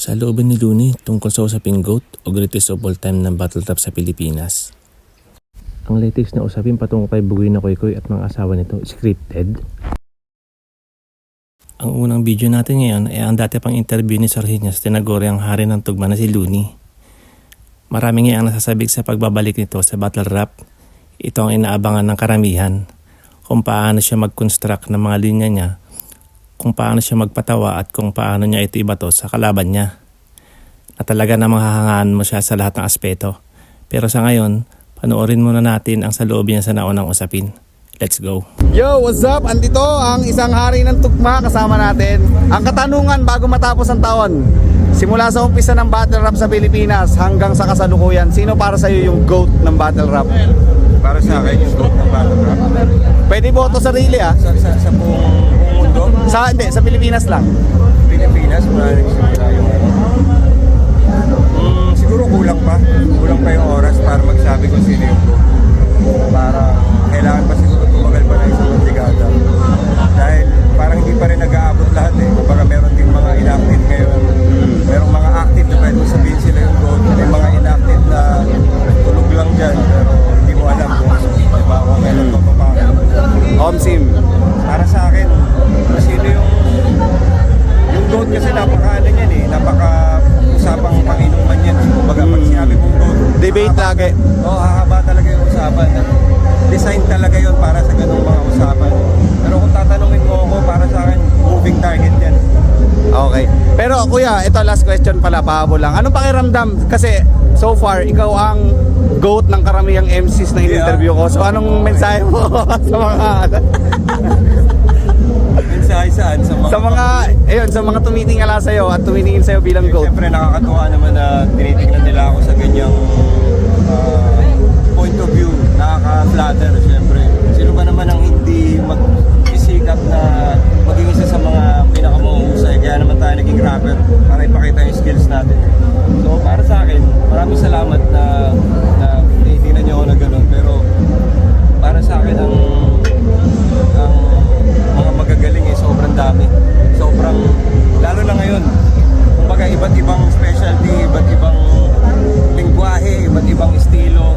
Sa loobin ni Looney tungkol sa usaping GOAT o greatest of all time ng battle rap sa Pilipinas. Ang latest na usapin patungkol kay Bugoy na Koykoy at mga asawa nito scripted. Ang unang video natin ngayon ay ang dati pang interview ni Sir Hinyas tinaguri ang hari ng tugma na si Looney. Marami nga ang nasasabik sa pagbabalik nito sa battle rap. Ito ang inaabangan ng karamihan kung paano siya mag-construct ng mga linya niya, kung paano siya magpatawa at kung paano niya ito ibato sa kalaban niya. Na talaga namang hahangaan mo siya sa lahat ng aspeto. Pero sa ngayon, panoorin muna natin ang saloobin niya sa naunang usapin. Let's go! Yo, what's up? Andito ang isang hari ng tugma kasama natin. Ang katanungan bago matapos ang taon, simula sa umpisa ng battle rap sa Pilipinas hanggang sa kasalukuyan, sino para sa iyo yung GOAT ng battle rap? Para sa akin, yung GOAT ng battle rap. Pwede boto sarili Sa buong mundo, Hindi, sa Pilipinas lang. Pilipinas, mula nagsimula yung siguro kulang pa yung oras para magsabi kung sino yung GOAT. Para kailangan pa siguro tumagal pa na isang dekada. Dahil parang hindi pa rin nag-aabot lahat eh. Kumbaga meron din mga inactive ngayon. Merong mga active na pwede sabihin sila yung GOAT. May mga inactive na tulog lang dyan. Pero hindi mo alam kung kailan to pa. Omsim. Para sa akin, sino yung GOAT kasi napaka-ano yan eh. Napaka-usapang panginuman yan. Kumbaga pag sinabi mong GOAT, Debate lagi. hahaba talaga yung usapan. Design talaga yun para sa ganung mga usapan. Pero kung tatanungin mo ako, para sa akin, moving target yan. Okay. Pero kuya, ito last question pala, pahabol lang. Anong pakiramdam? Kasi so far, ikaw ang GOAT ng karamihang MCs na in-interview ko. So anong mensahe mo sa mga Mensahe saan? sa mga tumitingala sa'yo at tumitingin sa'yo bilang GOAT? Siyempre nakakatuwa naman na tinitingnan nila ako sa ganyang point of view. Nakaka-flatter siyempre. Sino ba naman ang hindi mag-isikap na maging isa sa mga pinakamuhusay? Kaya naman tayo naging rapper para ipakita yung skills natin. So para sa akin, maraming salamat na tinitingnan niyo ako na gano'n. Pero para sa akin ang mga magagaling eh, sobrang dami. Sobrang, lalo na ngayon, kumbaga iba't ibang specialty, iba't ibang lingwahe, iba't ibang estilo.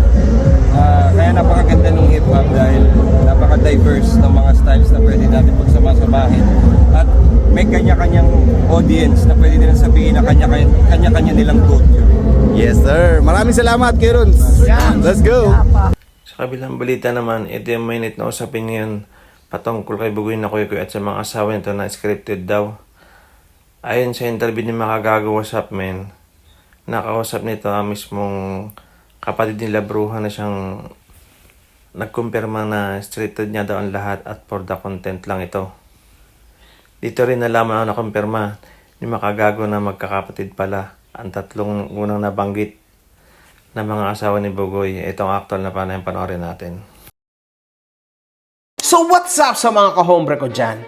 Kaya napakaganda ng hip-hop dahil napaka-diverse ng mga styles na pwede natin pagsama-samahin. At may kanya-kanyang audience na pwede nilang sabihin na kanya-kanya nilang GOAT yun. Yes sir. Maraming salamat, Kiruns. Let's go. Sa kabilang balita naman, ito yung mainit na usapin ngayon patungkol kay Bugoy na Koykoy at sa mga asawa nito na scripted daw. Ayon sa interview ni Makagago Wasap Men, nakausap nito ang mismong kapatid nila Bruha na siyang nagkumpirma na scripted niya daw ang lahat at for the content lang ito. Dito rin nalaman na nakumpirma ni Makagago na magkakapatid pala ang tatlong unang nabanggit na mga asawa ni Bugoy. Itong actual na panoorin natin. So what's up sa mga kahombre ko dyan?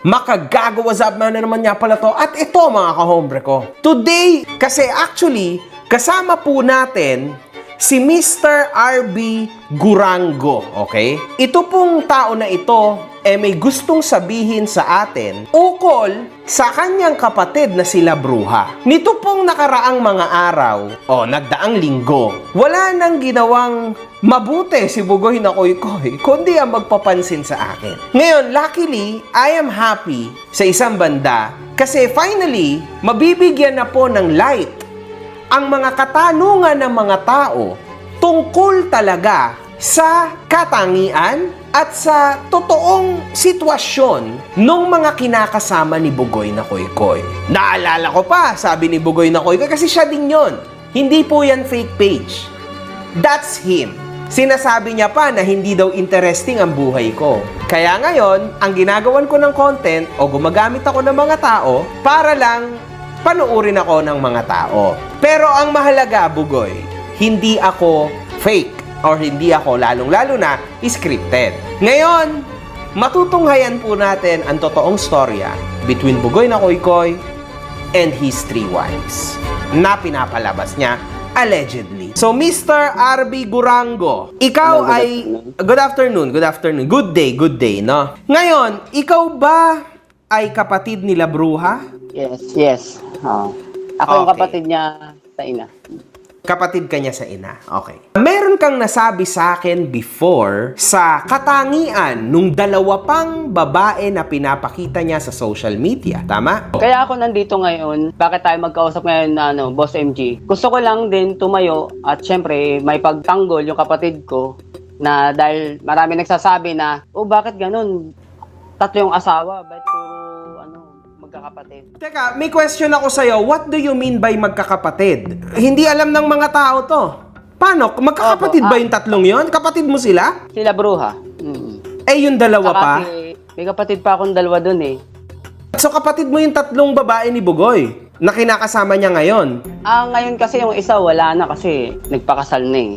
Makagago, what's up man na naman niya pala to. At ito mga kahombre ko. Today, kasi actually, kasama po natin si Mr. RB Gurango, okay? Ito pong tao na ito, may gustong sabihin sa atin ukol sa kanyang kapatid na sila Bruha. Nito pong nakaraang mga araw, nagdaang linggo, wala nang ginawang mabuti si Bugoy na Koykoy, kundi ang magpapansin sa akin. Ngayon, luckily, I am happy sa isang banda kasi finally, mabibigyan na po ng light ang mga katanungan ng mga tao tungkol talaga sa katangian at sa totoong sitwasyon ng mga kinakasama ni Bugoy na Koykoy. Naalala ko pa, sabi ni Bugoy na Koykoy, kasi siya din yon. Hindi po yan fake page. That's him. Sinasabi niya pa na hindi daw interesting ang buhay ko. Kaya ngayon, ang ginagawan ko ng content o gumagamit ako ng mga tao para lang panuurin ako ng mga tao. Pero ang mahalaga, Bugoy, hindi ako fake or hindi ako lalong-lalo na scripted. Ngayon, matutunghayan po natin ang totoong storya between Bugoy na Koykoy and his three wives na pinapalabas niya allegedly. So, Mr. RB Gurango, ikaw ay... Good afternoon. Good day, no? Ngayon, ikaw ba ay kapatid nila Bruha? Yes. Ako yung Okay. kapatid niya sa ina. Kapatid ka niya sa ina. Okay. Meron kang nasabi sa akin before sa katangian nung dalawa pang babae na pinapakita niya sa social media. Tama? Kaya ako nandito ngayon, bakit tayo magkausap ngayon na Boss MG? Gusto ko lang din tumayo at syempre may pagtanggol yung kapatid ko na dahil marami nagsasabi na, bakit ganun? 3 yung asawa, bakit puro magkakapatid? Teka, may question ako sa'yo. What do you mean by magkakapatid? Hindi alam ng mga tao to. Paano? Magkakapatid Opo, ba yung tatlong yon? Kapatid mo sila? Sila bruha. Eh, yung dalawa Saka pa? may kapatid pa akong dalawa dun eh. So, kapatid mo yung tatlong babae ni Bugoy na kinakasama niya ngayon? Ngayon kasi yung isa wala na kasi nagpakasal na eh.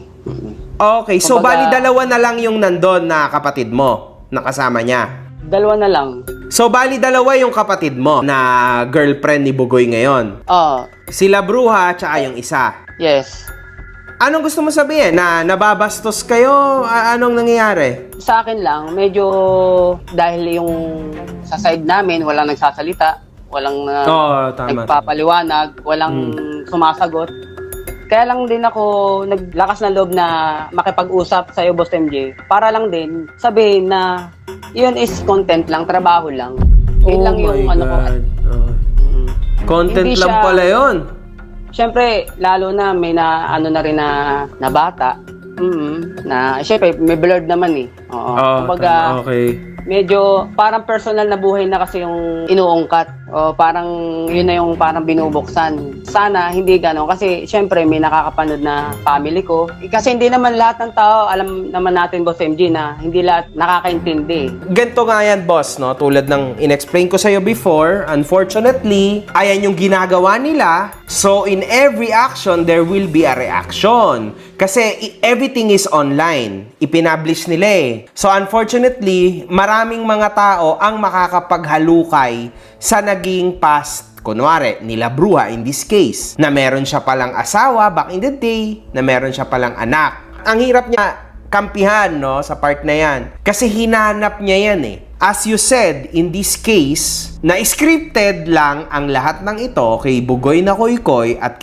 Okay, so bali Kumbaga- dalawa na lang yung nandun na kapatid mo na kasama niya. Dalawa na lang. So bali dalawa yung kapatid mo na girlfriend ni Bugoy ngayon. Sila Bruha tsaka yung isa. Yes. Anong gusto mo sabihin? Na nababastos kayo? Anong nangyayari? Sa akin lang, medyo dahil yung sa side namin, walang nagsasalita, walang Tama. nagpapaliwanag, walang sumasagot. Kaya lang din ako naglakas na loob na makipag-usap sa iyo, Boss MJ, para lang din sabihin na yun is content lang, trabaho lang. Yun lang yung ano ko. Content Hindi lang siya- pala yun. Siyempre, lalo na may na ano na rin na bata. Na siyempre may blurred naman eh. Oo. Kumbaga, okay. medyo parang personal na buhay na kasi yung inuungkat. O parang yun na yung parang binubuksan. Sana hindi gano'n kasi syempre may nakakapanood na family ko. Kasi hindi naman lahat ng tao, alam naman natin, Boss MG, na hindi lahat nakakaintindi. Ganito nga yan, boss, no? Tulad ng in-explain ko sa'yo before, unfortunately, ayan yung ginagawa nila. So, in every action, there will be a reaction. Kasi everything is online. Ipinablish nila eh. So, unfortunately, maraming mga tao ang makakapaghalukay sa naging past, kunwari, nila Bruha in this case, na meron siya palang asawa back in the day, na meron siya palang anak. Ang hirap niya kampihan, no, sa part na yan. Kasi hinanap niya yan eh. As you said, in this case, na scripted lang ang lahat ng ito kay Bugoy na Koykoy at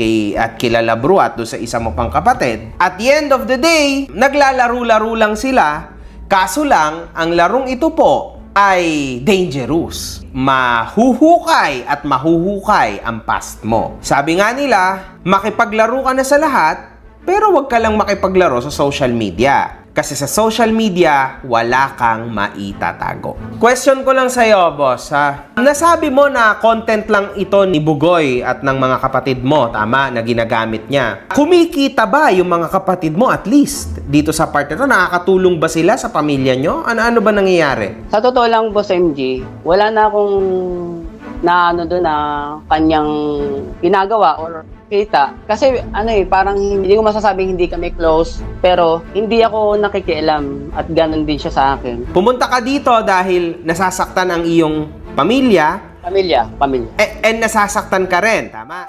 kila Labruat do sa isa mo pang kapatid. At the end of the day, naglalaro-laro lang sila. Kaso lang, ang larong ito po ay dangerous. Mahuhukay at mahuhukay ang past mo. Sabi nga nila, makipaglaro ka na sa lahat, pero wag ka lang makipaglaro sa social media. Kasi sa social media, wala kang maitatago. Question ko lang sa'yo, boss, ha? Nasabi mo na content lang ito ni Bugoy at ng mga kapatid mo, tama, na ginagamit niya. Kumikita ba yung mga kapatid mo at least dito sa part na ito? Nakakatulong ba sila sa pamilya nyo? Ano ba nangyayari? Sa totoo lang, Boss MG, wala na akong na ano doon na kanyang ginagawa or kita. Kasi parang hindi ko masasabing hindi kami close, pero hindi ako nakikialam at ganun din siya sa akin. Pumunta ka dito dahil nasasaktan ang iyong pamilya. Pamilya. And nasasaktan ka rin, tama?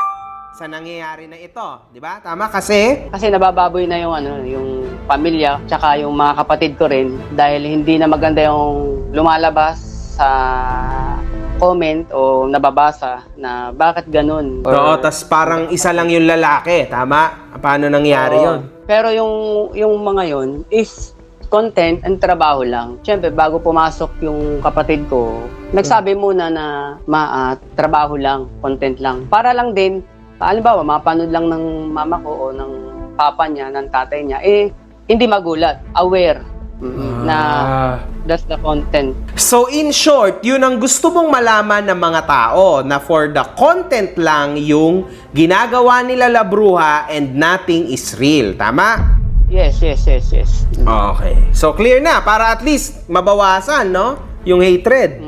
Sa nangyayari na ito, di ba? Tama kasi? Kasi nabababoy na yung pamilya, tsaka yung mga kapatid ko rin dahil hindi na maganda yung lumalabas sa comment o nababasa na bakit ganun. Oo, tas parang isa lang yung lalaki, tama? Paano nangyari Oo. yun? Pero yung mga yun is content and trabaho lang. Siyempre, bago pumasok yung kapatid ko, nagsabi muna na trabaho lang, content lang. Para lang din, halimbawa, mapanood lang ng mama ko o ng papa niya, ng tatay niya, hindi magulat, aware na that's the content. So in short, yun ang gusto mong malaman ng mga tao na for the content lang yung ginagawa nila Labruha and nothing is real. Tama? Yes. Okay. So clear na para at least mabawasan, no? Yung hatred.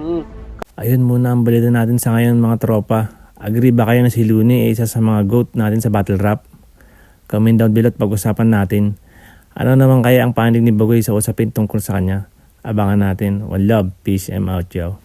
Ayun muna ang balita natin sa ngayon mga tropa. Agree ba kayo na si Looney ay isa sa mga GOAT natin sa battle rap? Comment down below at pag-usapan natin. Ano naman kaya ang panig ni Bugoy sa usapin tungkol sa kanya? Abangan natin. One love, peace, I'm out, yo.